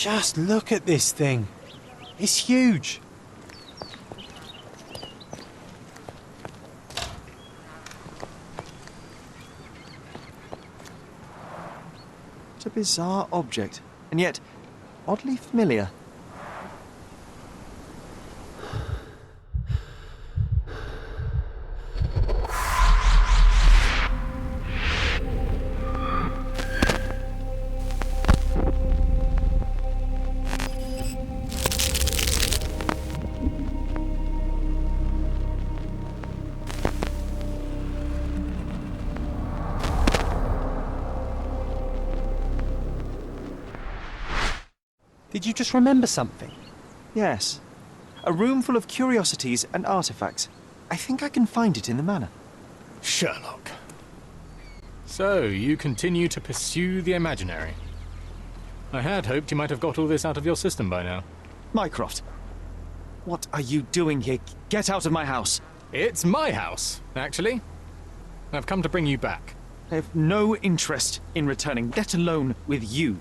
Just look at this thing. It's huge. It's a bizarre object, and yet oddly familiar. Did you just remember something? Yes. A room full of curiosities and artifacts. I think I can find it in the manor. Sherlock. So, you continue to pursue the imaginary. I had hoped you might have got all this out of your system by now. Mycroft, what are you doing here? Get out of my house. It's my house, actually. I've come to bring you back. I have no interest in returning, let alone with you.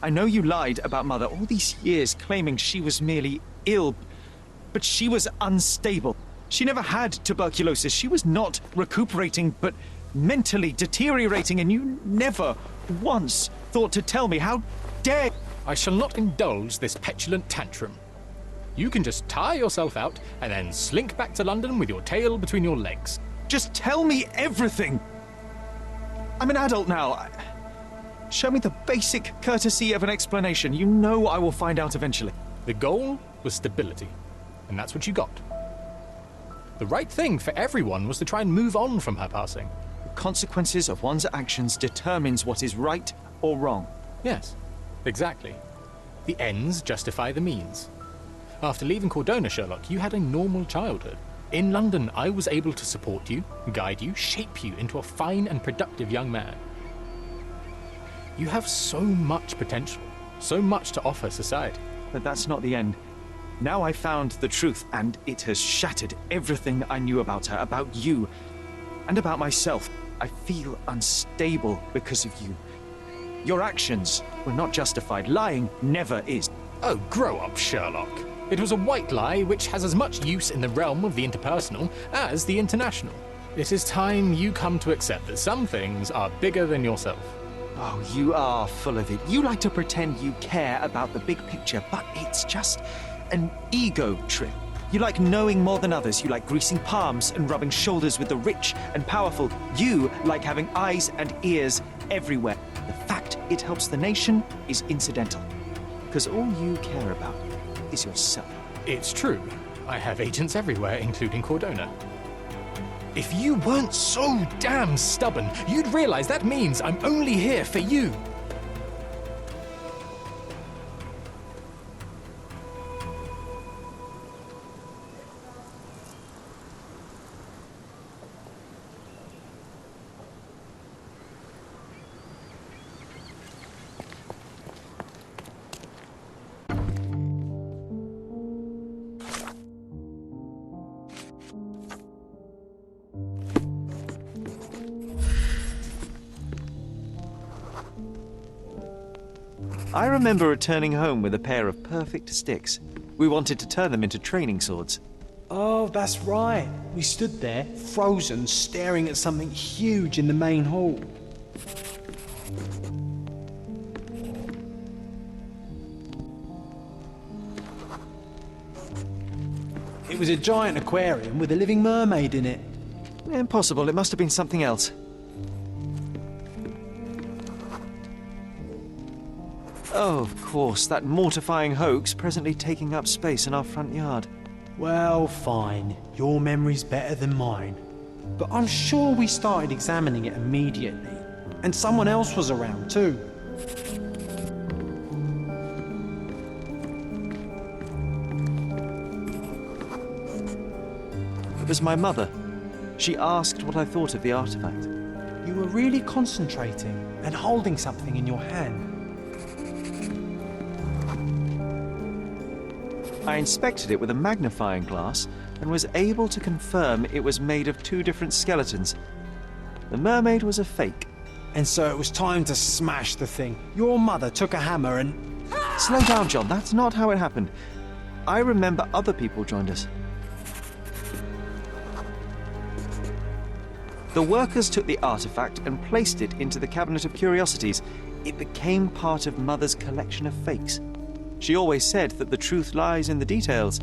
I know you lied about Mother all these years, claiming she was merely ill, but she was unstable. She never had tuberculosis. She was not recuperating, but mentally deteriorating, and you never once thought to tell me. How dare... I shall not indulge this petulant tantrum. You can just tire yourself out and then slink back to London with your tail between your legs. Just tell me everything. I'm an adult now. Show me the basic courtesy of an explanation. You know I will find out eventually. The goal was stability, and that's what you got. The right thing for everyone was to try and move on from her passing. The consequences of one's actions determines what is right or wrong. Yes, exactly. The ends justify the means. After leaving Cordona, Sherlock, you had a normal childhood. In London, I was able to support you, guide you, shape you into a fine and productive young man. You have so much potential, so much to offer society. But that's not the end. Now I found the truth, and it has shattered everything I knew about her, about you, and about myself. I feel unstable because of you. Your actions were not justified. Lying never is. Oh, grow up, Sherlock. It was a white lie which has as much use in the realm of the interpersonal as the international. It is time you come to accept that some things are bigger than yourself. Oh, you are full of it. You like to pretend you care about the big picture, but it's just an ego trip. You like knowing more than others. You like greasing palms and rubbing shoulders with the rich and powerful. You like having eyes and ears everywhere. The fact it helps the nation is incidental, because all you care about is yourself. It's true. I have agents everywhere, including Cordona. If you weren't so damn stubborn, you'd realize that means I'm only here for you. I remember returning home with a pair of perfect sticks. We wanted to turn them into training swords. Oh, that's right. We stood there, frozen, staring at something huge in the main hall. It was a giant aquarium with a living mermaid in it. Impossible. It must have been something else. Oh, of course, that mortifying hoax presently taking up space in our front yard. Well, fine. Your memory's better than mine. But I'm sure we started examining it immediately. And someone else was around too. It was my mother. She asked what I thought of the artifact. You were really concentrating and holding something in your hand. I inspected it with a magnifying glass and was able to confirm it was made of two different skeletons. The mermaid was a fake. And so it was time to smash the thing. Your mother took a hammer and Slow down, John. That's not how it happened. I remember other people joined us. The workers took the artifact and placed it into the Cabinet of Curiosities. It became part of Mother's collection of fakes. She always said that the truth lies in the details.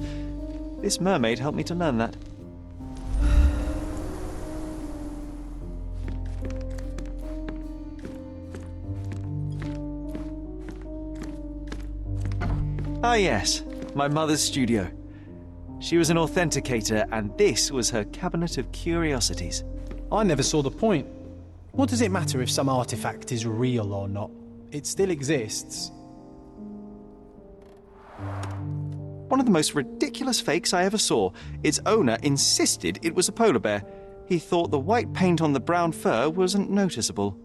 This mermaid helped me to learn that. Ah yes, my mother's studio. She was an authenticator, and this was her Cabinet of Curiosities. I never saw the point. What does it matter if some artifact is real or not? It still exists. One of the most ridiculous fakes I ever saw. Its owner insisted it was a polar bear. He thought the white paint on the brown fur wasn't noticeable.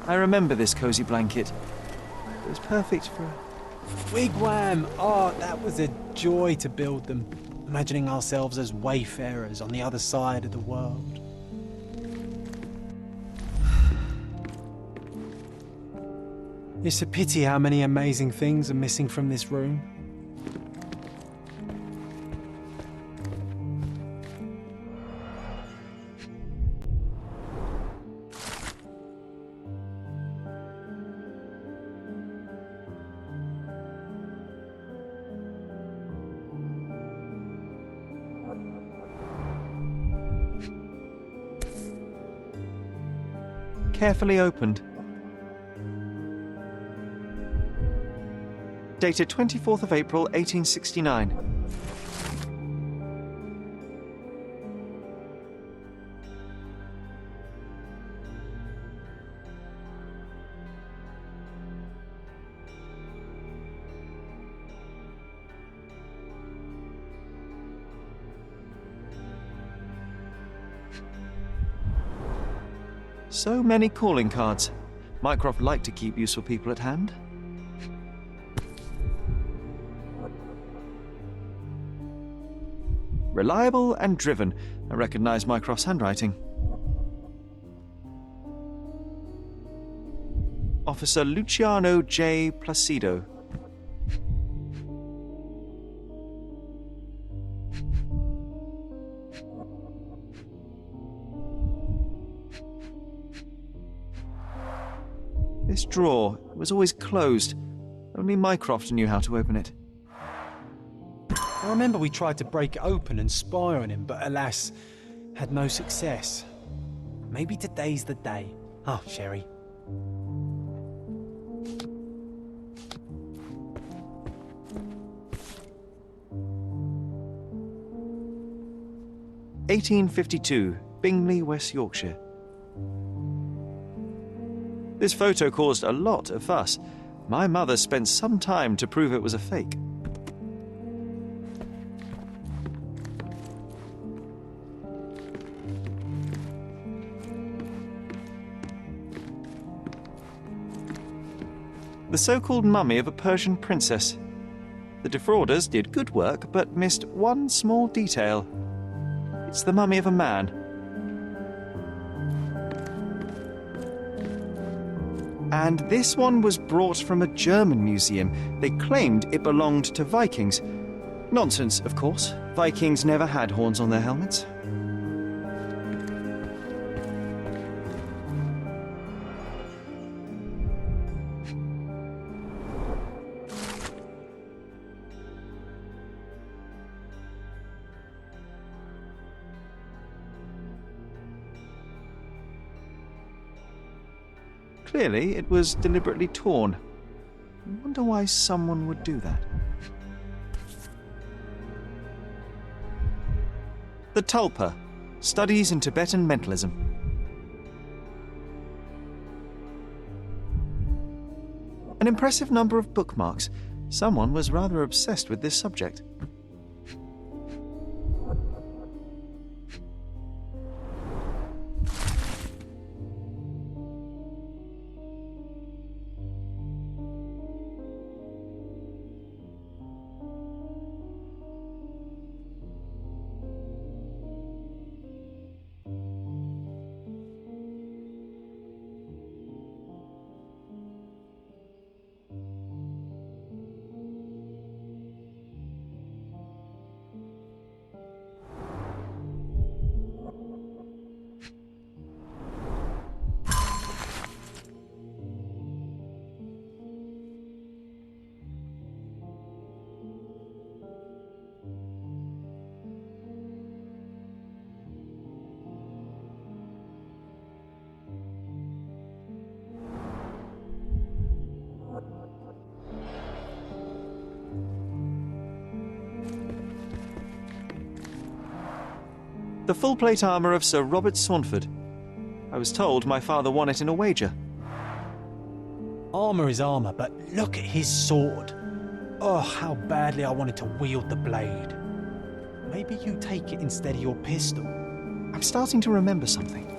I remember this cozy blanket. It was perfect for... Wigwam! Oh, that was a joy to build them. Imagining ourselves as wayfarers on the other side of the world. It's a pity how many amazing things are missing from this room. Carefully opened. Dated 24th of April, 1869. So many calling cards. Mycroft liked to keep useful people at hand. Reliable and driven. I recognize Mycroft's handwriting. Officer Luciano J. Placido. This drawer was always closed. Only Mycroft knew how to open it. I remember we tried to break it open and spy on him, but alas, had no success. Maybe today's the day. Oh, Sherry. (1852), Bingley, West Yorkshire. This photo caused a lot of fuss. My mother spent some time to prove it was a fake. The so-called mummy of a Persian princess. The defrauders did good work, but missed one small detail. It's the mummy of a man. And this one was brought from a German museum. They claimed it belonged to Vikings. Nonsense, of course. Vikings never had horns on their helmets. Clearly, it was deliberately torn. I wonder why someone would do that. The Tulpa, Studies in Tibetan Mentalism. An impressive number of bookmarks. Someone was rather obsessed with this subject. The full plate armour of Sir Robert Saunford. I was told my father won it in a wager. Armour is armour, but look at his sword. Oh, how badly I wanted to wield the blade. Maybe you take it instead of your pistol. I'm starting to remember something.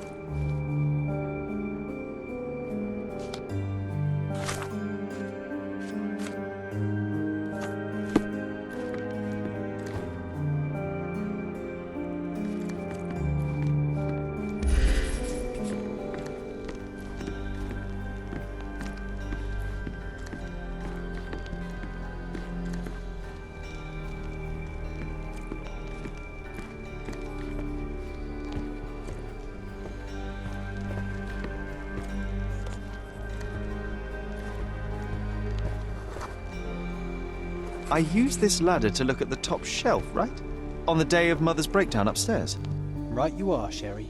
I used this ladder to look at the top shelf, right? On the day of Mother's breakdown upstairs. Right you are, Sherry.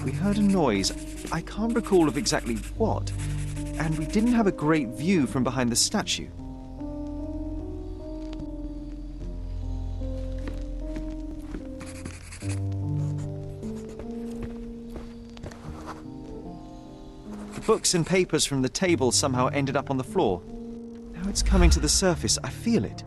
We heard a noise. I can't recall of exactly what. And we didn't have a great view from behind the statue. Books and papers from the table somehow ended up on the floor. Now it's coming to the surface. I feel it.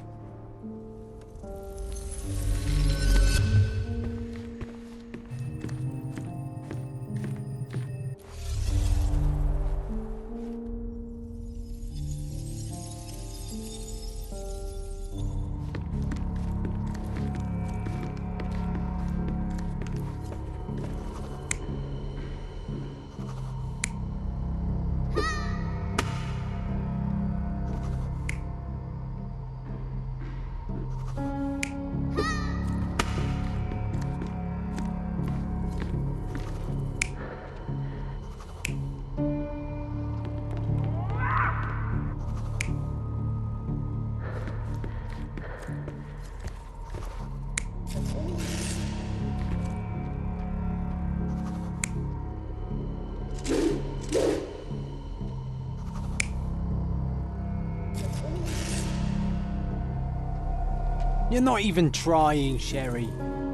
You're not even trying, Sherry.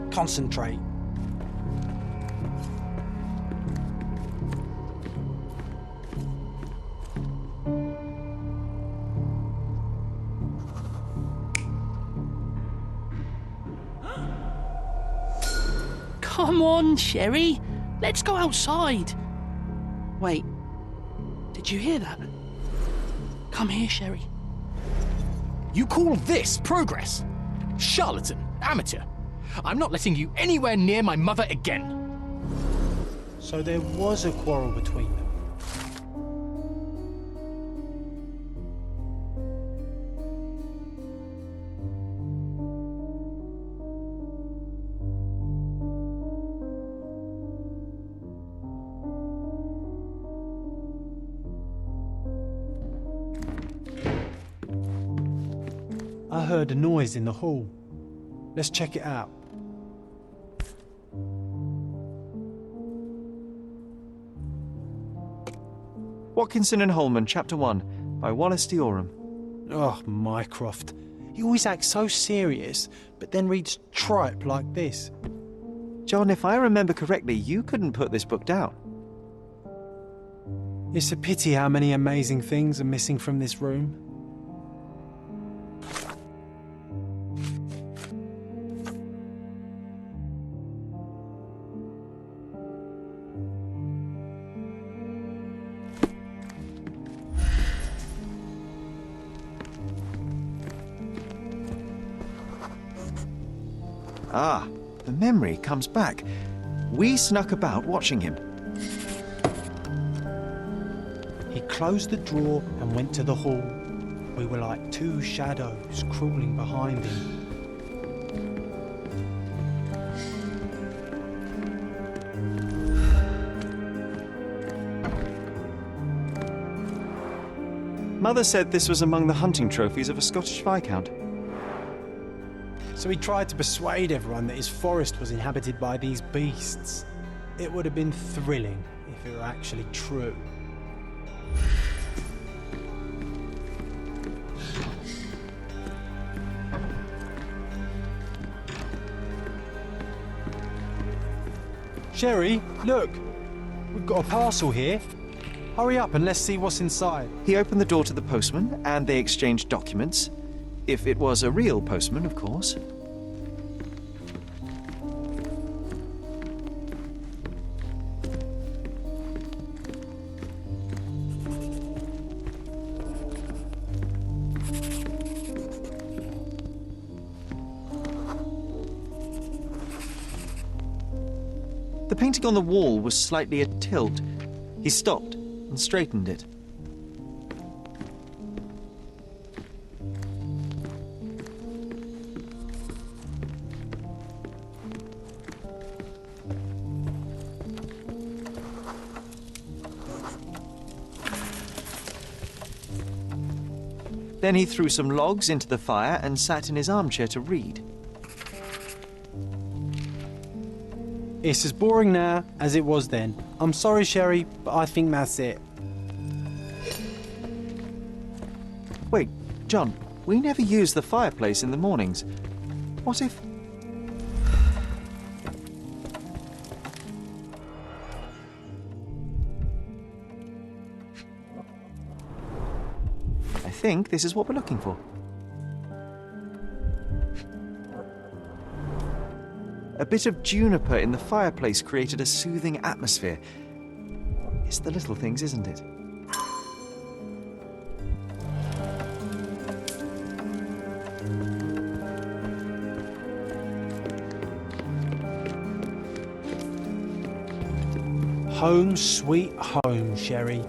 Concentrate. Come on, Sherry. Let's go outside. Wait. Did you hear that? Come here, Sherry. You call this progress? Charlatan, amateur. I'm not letting you anywhere near my mother again. So there was a quarrel between them. I heard a noise in the hall. Let's check it out. Watkinson and Holman, Chapter 1, by Wallace Dioram. Oh, Mycroft. He always acts so serious, but then reads tripe like this. John, if I remember correctly, you couldn't put this book down. It's a pity how many amazing things are missing from this room. Ah, the memory comes back. We snuck about watching him. He closed the drawer and went to the hall. We were like two shadows crawling behind him. Mother said this was among the hunting trophies of a Scottish Viscount. So he tried to persuade everyone that his forest was inhabited by these beasts. It would have been thrilling if it were actually true. Sherry, look! We've got a parcel here. Hurry up and let's see what's inside. He opened the door to the postman, and they exchanged documents. If it was a real postman, of course. The painting on the wall was slightly at tilt. He stopped and straightened it. Then he threw some logs into the fire and sat in his armchair to read. It's as boring now as it was then. I'm sorry, Sherry, but I think that's it. Wait, John, we never use the fireplace in the mornings. What if... I think this is what we're looking for. A bit of juniper in the fireplace created a soothing atmosphere. It's the little things, isn't it? Home sweet home, Sherry.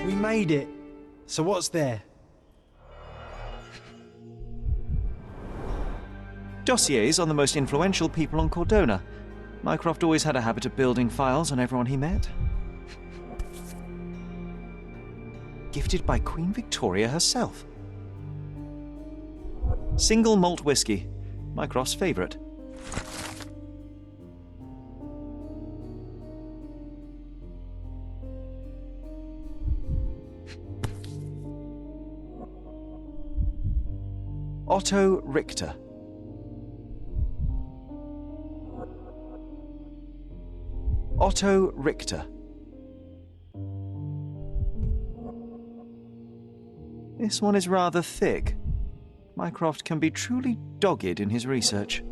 We made it. So what's there? Dossiers on the most influential people on Cordona. Mycroft always had a habit of building files on everyone he met. Gifted by Queen Victoria herself. Single malt whiskey. Mycroft's favourite. Otto Richter. Otto Richter. This one is rather thick. Mycroft can be truly dogged in his research.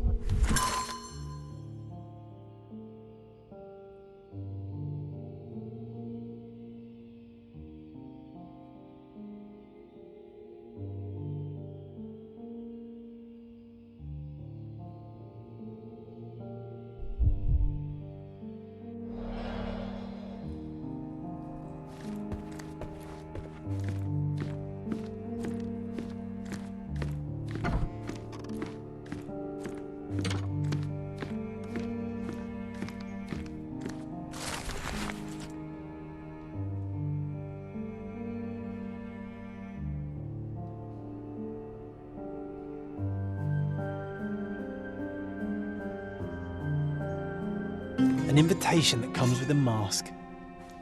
An invitation that comes with a mask.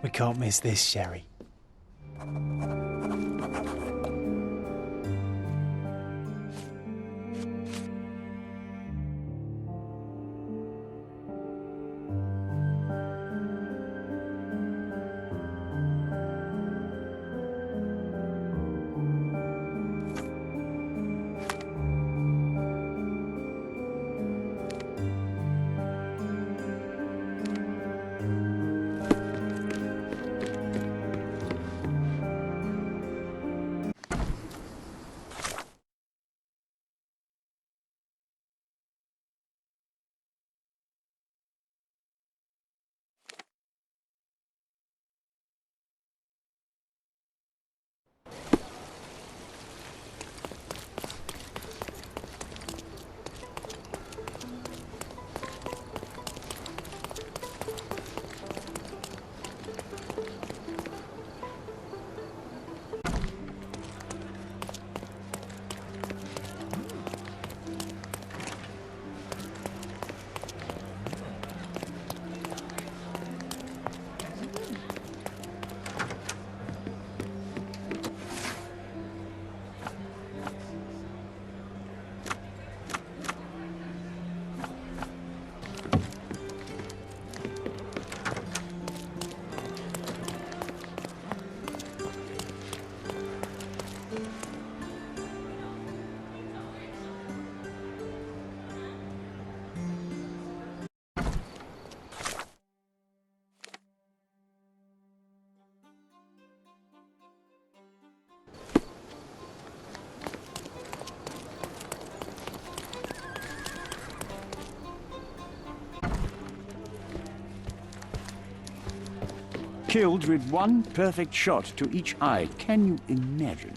We can't miss this, Sherry. Killed with one perfect shot to each eye. Can you imagine?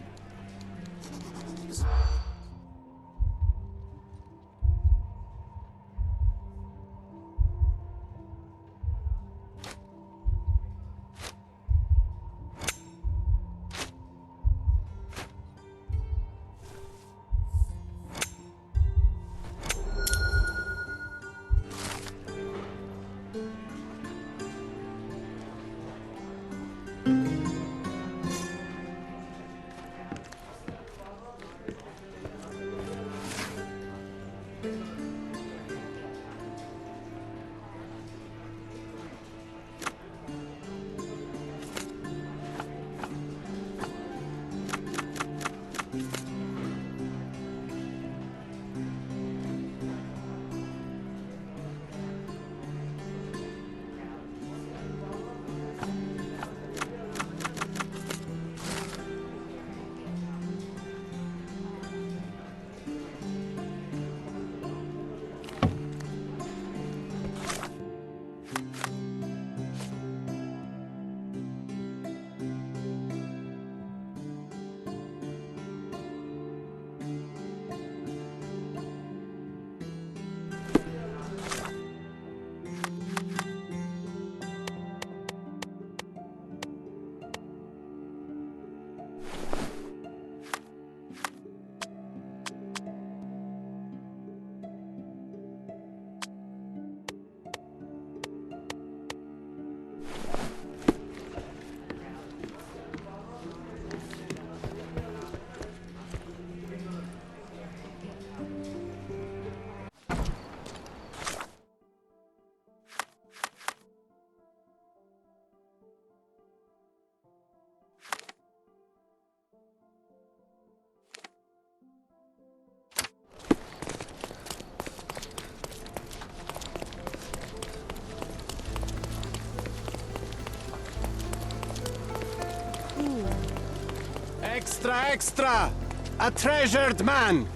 Extra, extra! A treasured man!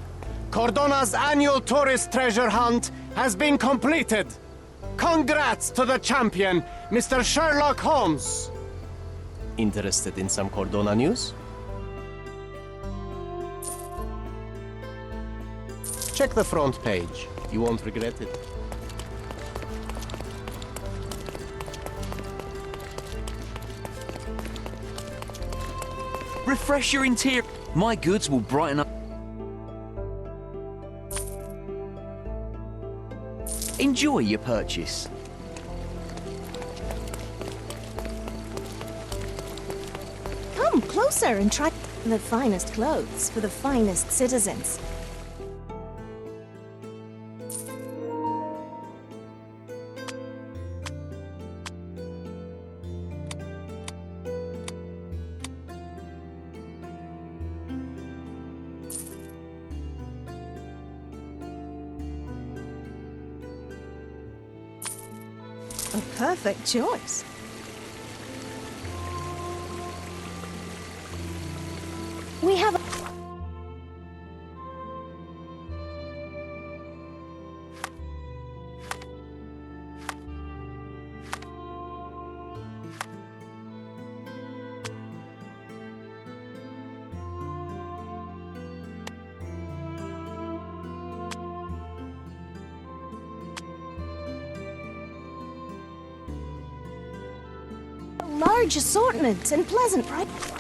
Cordona's annual tourist treasure hunt has been completed! Congrats to the champion, Mr. Sherlock Holmes! Interested in some Cordona news? Check the front page. You won't regret it. Refresh your interior. My goods will brighten up. Enjoy your purchase. Come closer and try the finest clothes for the finest citizens. A perfect choice. We have a large assortment and pleasant price.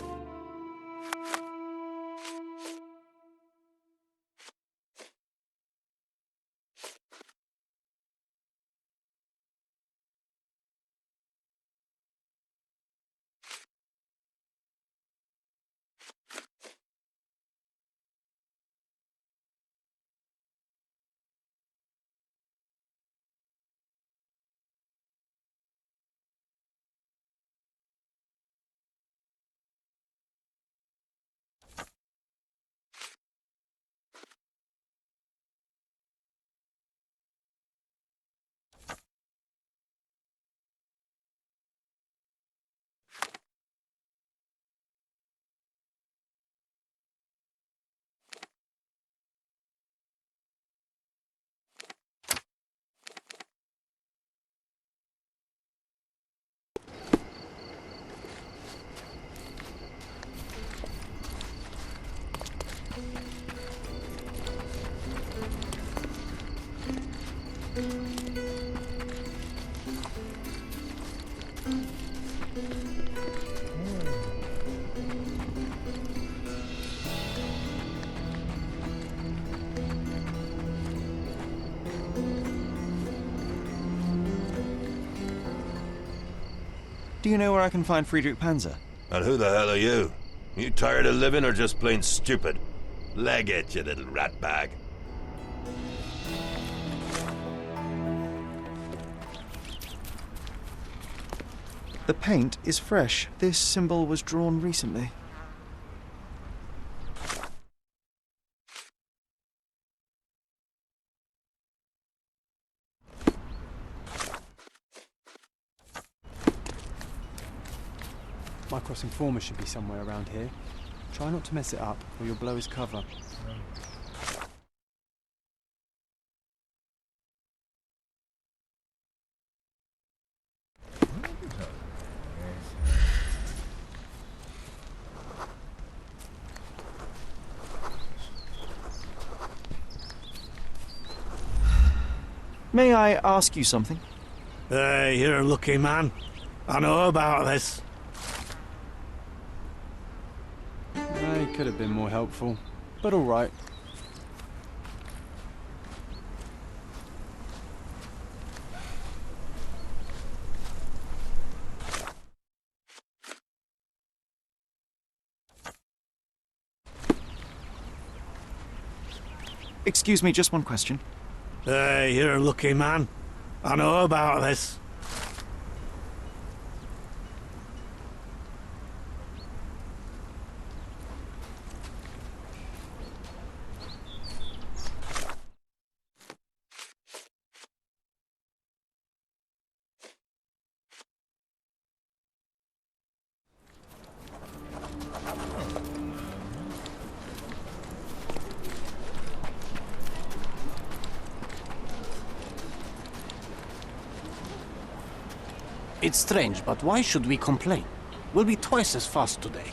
Do you know where I can find Friedrich Panzer? And who the hell are you? You tired of living or just plain stupid? Leg it, you little ratbag. The paint is fresh. This symbol was drawn recently. My crossing former should be somewhere around here. Try not to mess it up, or you'll blow his cover. May I ask you something? Hey, you're a lucky man. I know about this. He could have been more helpful, but all right. Excuse me, just one question. Hey, you're a lucky man. I know about this. It's strange, but why should we complain? We'll be twice as fast today.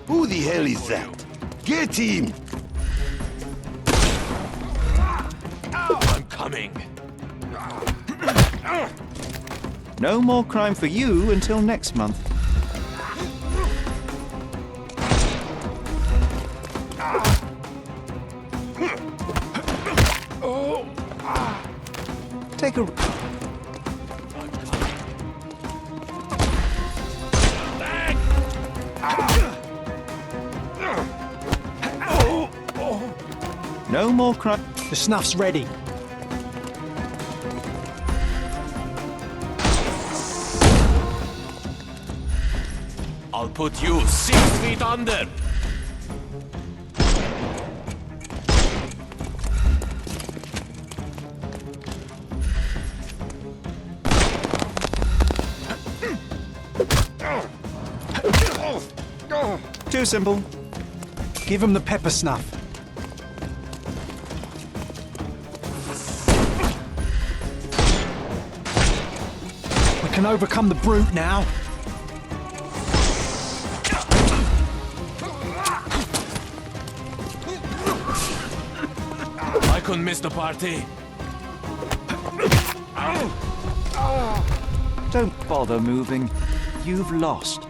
Who the hell is that? Get him! I'm coming. No more crime for you until next month. Take a... No more crime. The snuff's ready. I'll put you 6 feet under. Too simple. Give him the pepper snuff. We can overcome the brute now. I couldn't miss the party. Don't bother moving. You've lost.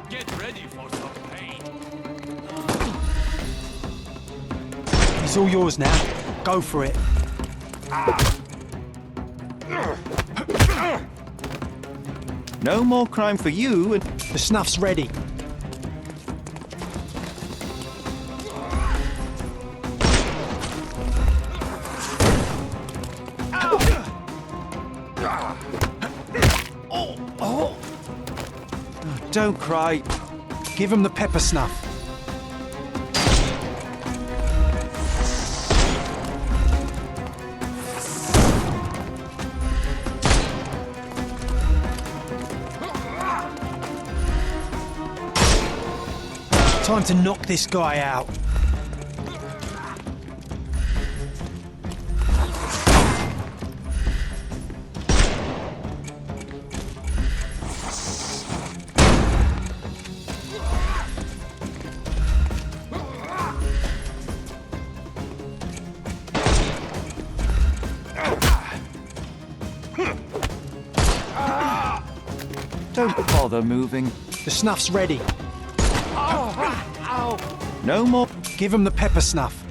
Get ready for some pain. He's all yours now. Go for it. No more crime for you. The snuff's ready. Don't cry. Give him the pepper snuff. Time to knock this guy out. Don't bother moving. The snuff's ready. No more. Give him the pepper snuff.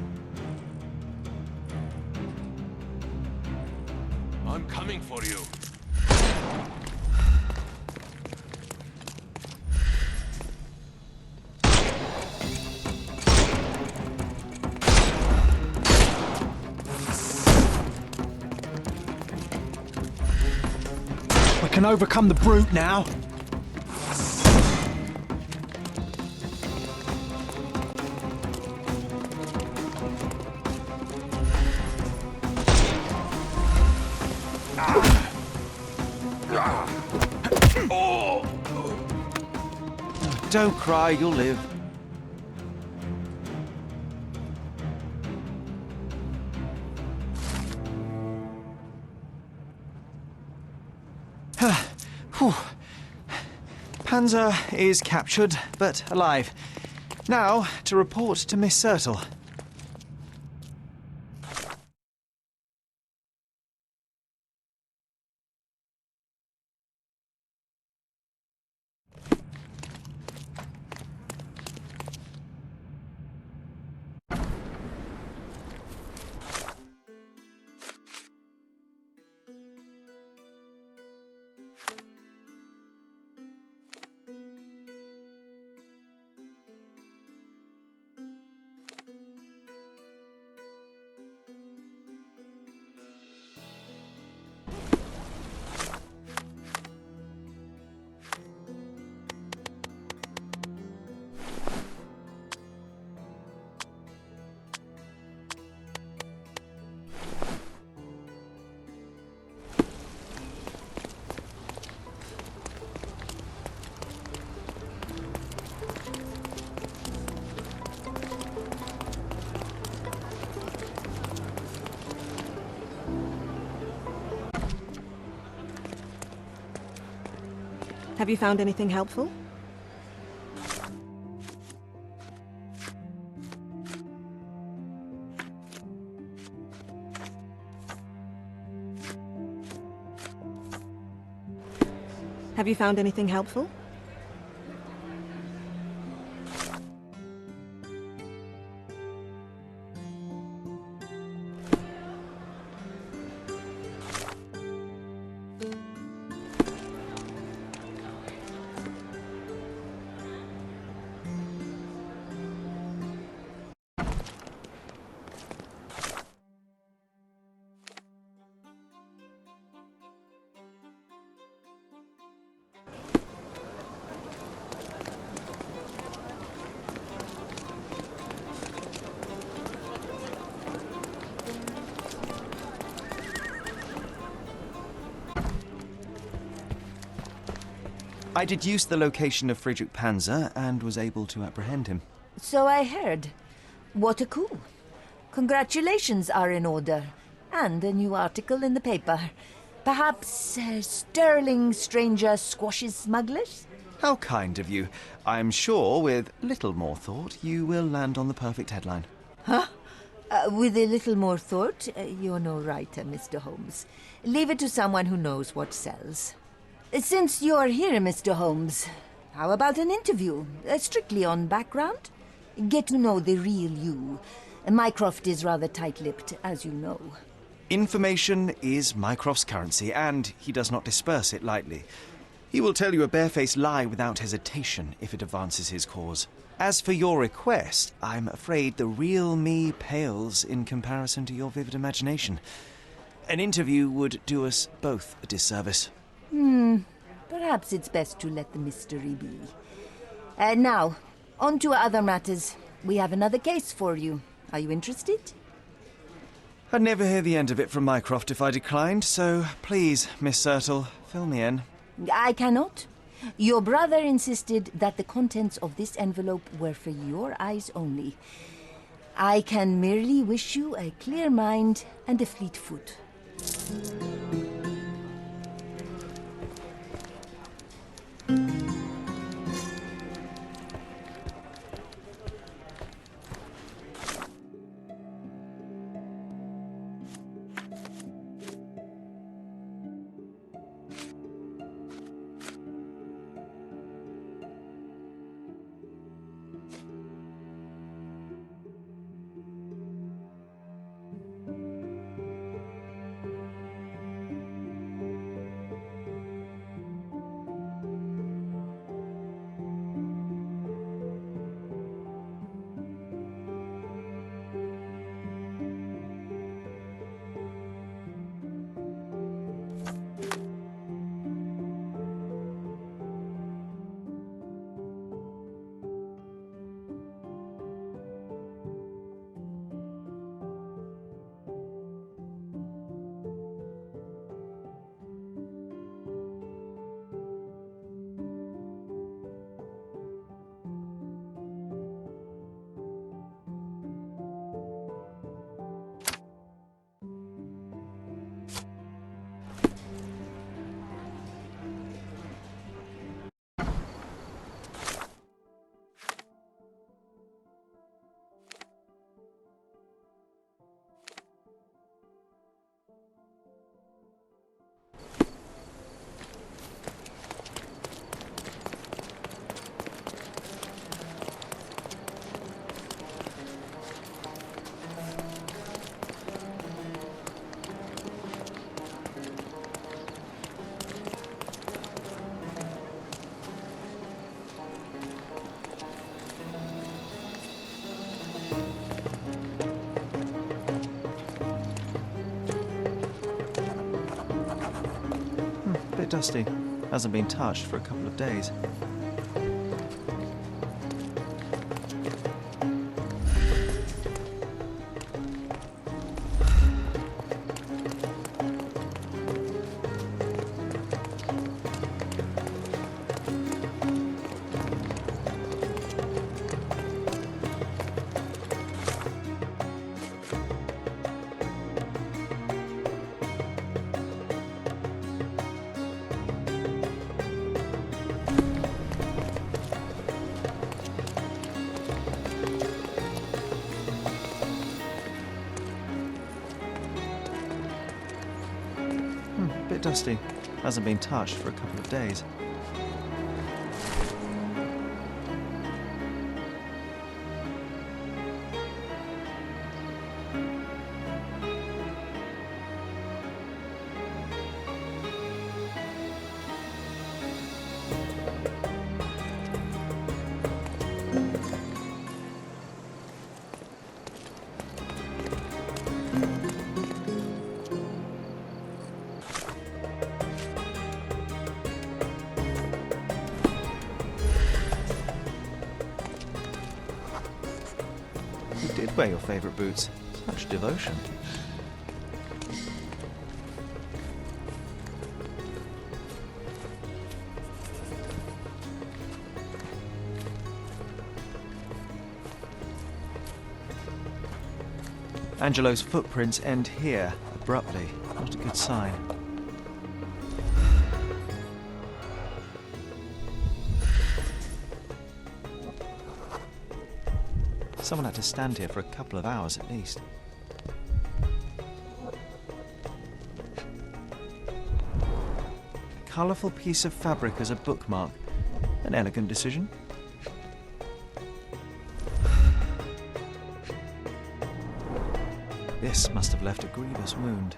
I'm coming for you. We can overcome the brute now. Don't cry, you'll live. Whew. Panzer is captured, but alive. Now, to report to Miss Sertle. Have you found anything helpful? Have you found anything helpful? I deduced the location of Friedrich Panzer and was able to apprehend him. So I heard. What a coup. Congratulations are in order. And a new article in the paper. Perhaps sterling stranger squashes smugglers? How kind of you. I'm sure with little more thought you will land on the perfect headline. Huh? With a little more thought, you're no writer, Mr. Holmes. Leave it to someone who knows what sells. Since you're here, Mr. Holmes, how about an interview? Strictly on background? Get to know the real you. Mycroft is rather tight-lipped, as you know. Information is Mycroft's currency, and he does not disperse it lightly. He will tell you a barefaced lie without hesitation if it advances his cause. As for your request, I'm afraid the real me pales in comparison to your vivid imagination. An interview would do us both a disservice. Perhaps it's best to let the mystery be. Now, on to other matters. We have another case for you. Are you interested? I'd never hear the end of it from Mycroft if I declined, so please, Miss Sertle, fill me in. I cannot. Your brother insisted that the contents of this envelope were for your eyes only. I can merely wish you a clear mind and a fleet foot. Bit dusty. Hasn't been touched for a couple of days. Bit dusty. Hasn't been touched for a couple of days. You did wear your favourite boots. Such devotion. Angelo's footprints end here, abruptly. Not a good sign. Someone had to stand here for a couple of hours at least. colourful piece of fabric as a bookmark. An elegant decision. This must have left a grievous wound.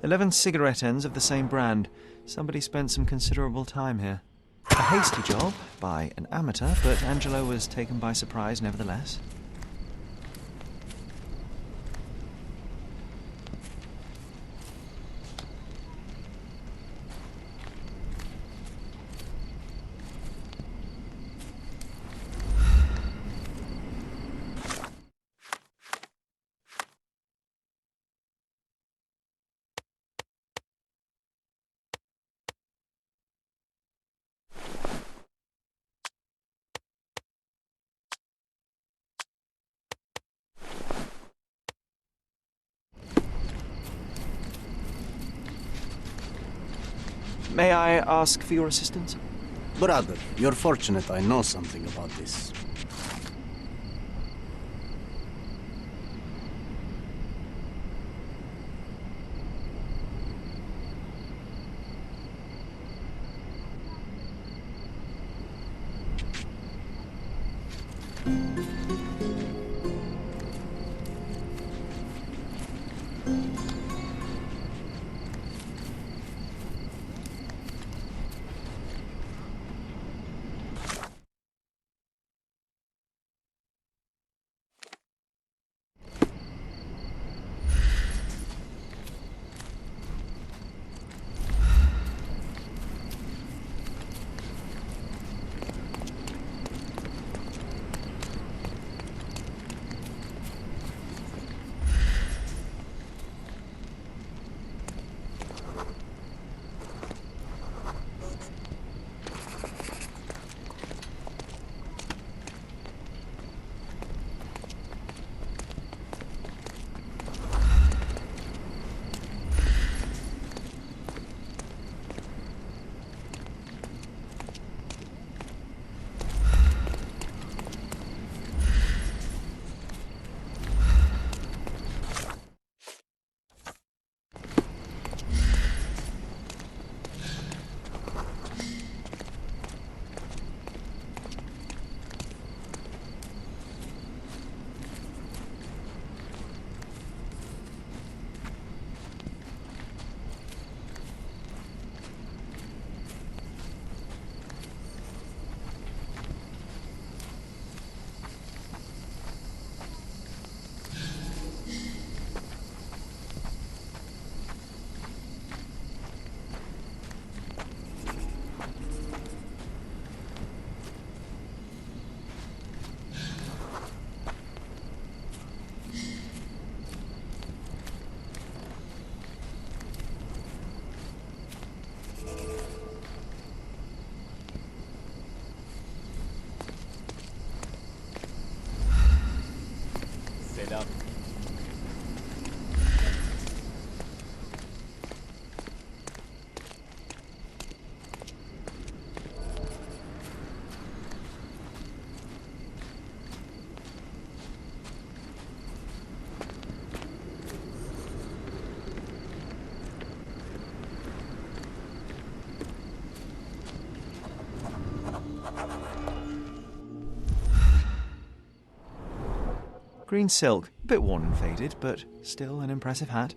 "11 cigarette ends of the same brand. Somebody spent some considerable time here. A hasty job by an amateur, but Angelo was taken by surprise nevertheless." May I ask for your assistance? Brother, you're fortunate I know something about this. Green silk, a bit worn and faded, but still an impressive hat.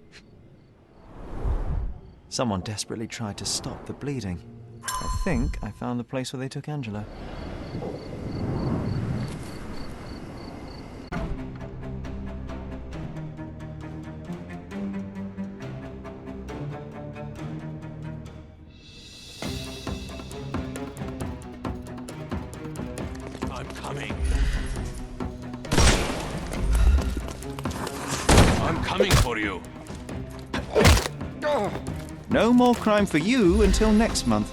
Someone desperately tried to stop the bleeding. I think I found the place where they took Angelo. I'm coming. I'm coming for you. No more crime for you until next month.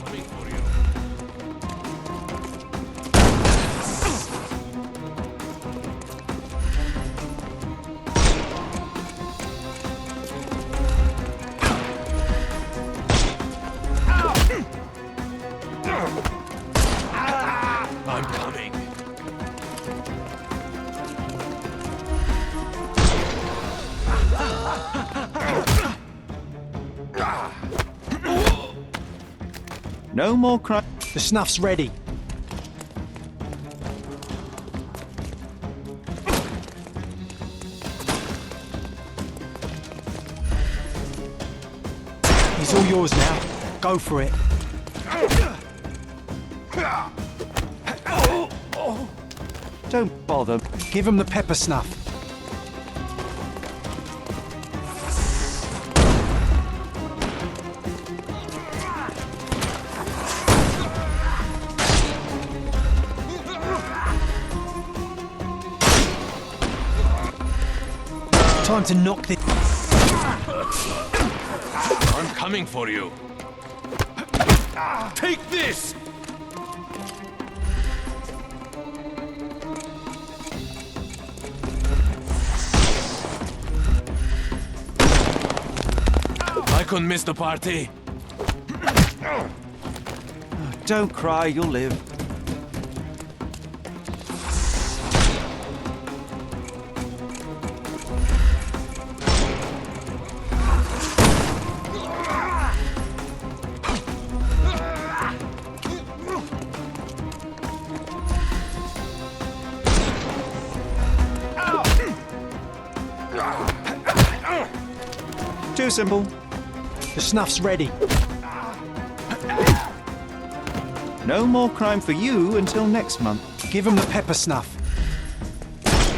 Coming for you. Ow! No more crime. The snuff's ready. He's all yours now. Go for it. Don't bother. Give him the pepper snuff. Time to knock this. I'm coming for you. Take this! I couldn't miss the party. Don't cry, you'll live. Too simple. The snuff's ready. No more crime for you until next month. Give him the pepper snuff.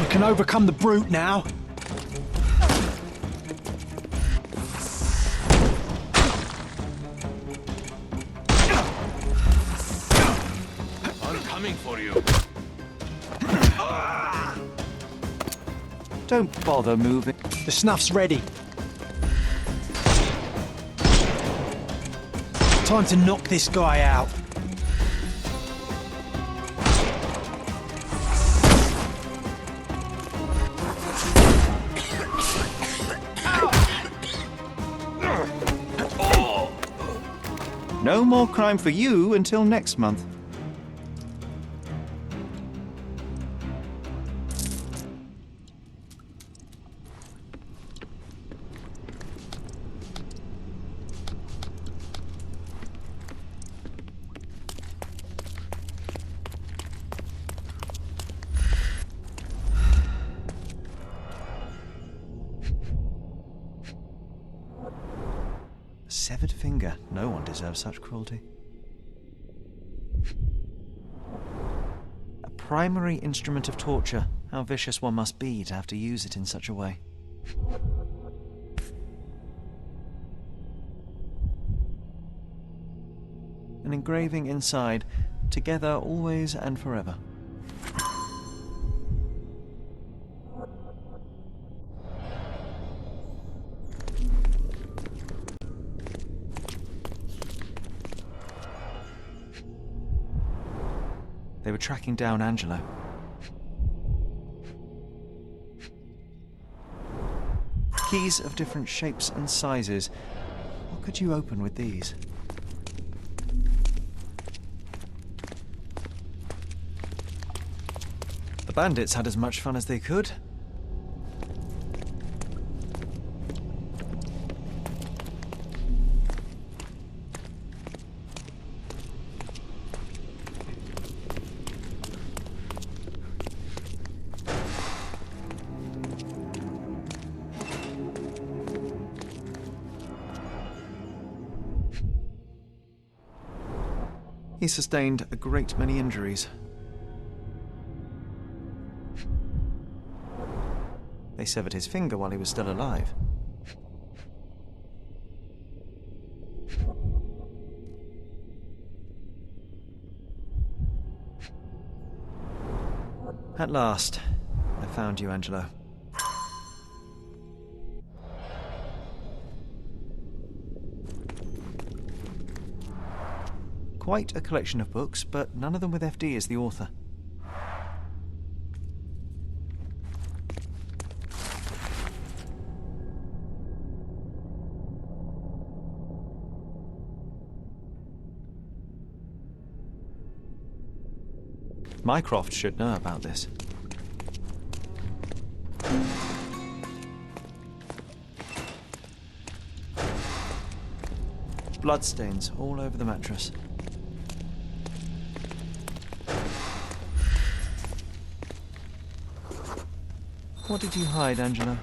We can overcome the brute now. I'm coming for you. Don't bother moving. The snuff's ready. Time to knock this guy out. No more crime for you until next month. Severed finger. No one deserves such cruelty. A primary instrument of torture. How vicious one must be to have to use it in such a way. An engraving inside. Together always and forever. They were tracking down Angelo. Keys of different shapes and sizes. What could you open with these? The bandits had as much fun as they could. He sustained a great many injuries. They severed his finger while he was still alive. At last, I found you, Angelo. Quite a collection of books, but none of them with FD as the author. Mycroft should know about this. Bloodstains all over the mattress. What did you hide, Angela?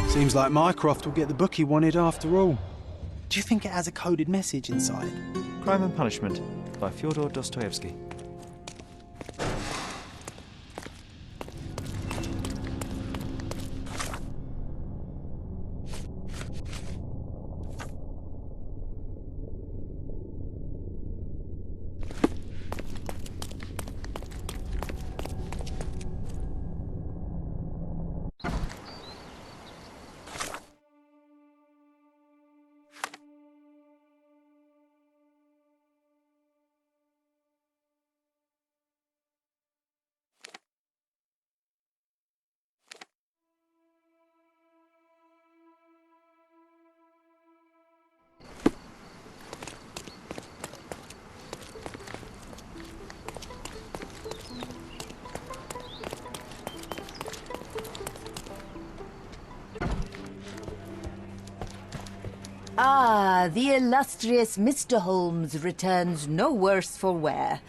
Seems like Mycroft will get the book he wanted after all. Do you think it has a coded message inside? Crime and Punishment by Fyodor Dostoevsky. Ah, the illustrious Mr. Holmes returns no worse for wear.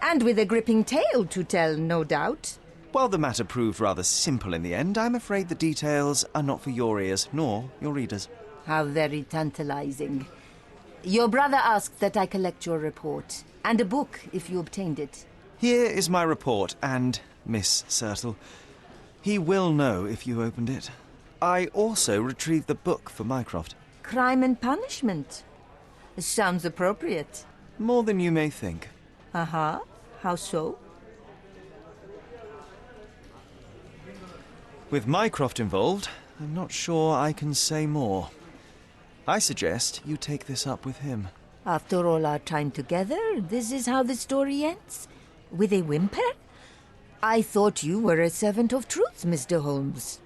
And with a gripping tale to tell, no doubt. While the matter proved rather simple in the end, I'm afraid the details are not for your ears, nor your readers. How very tantalizing. Your brother asked that I collect your report, and a book if you obtained it. Here is my report, and Miss Sertle. He will know if you opened it. I also retrieved the book for Mycroft. Crime and Punishment. Sounds appropriate. More than you may think. Uh-huh. How so? With Mycroft involved, I'm not sure I can say more. I suggest you take this up with him. After all our time together, this is how the story ends? With a whimper? I thought you were a servant of truth, Mr. Holmes.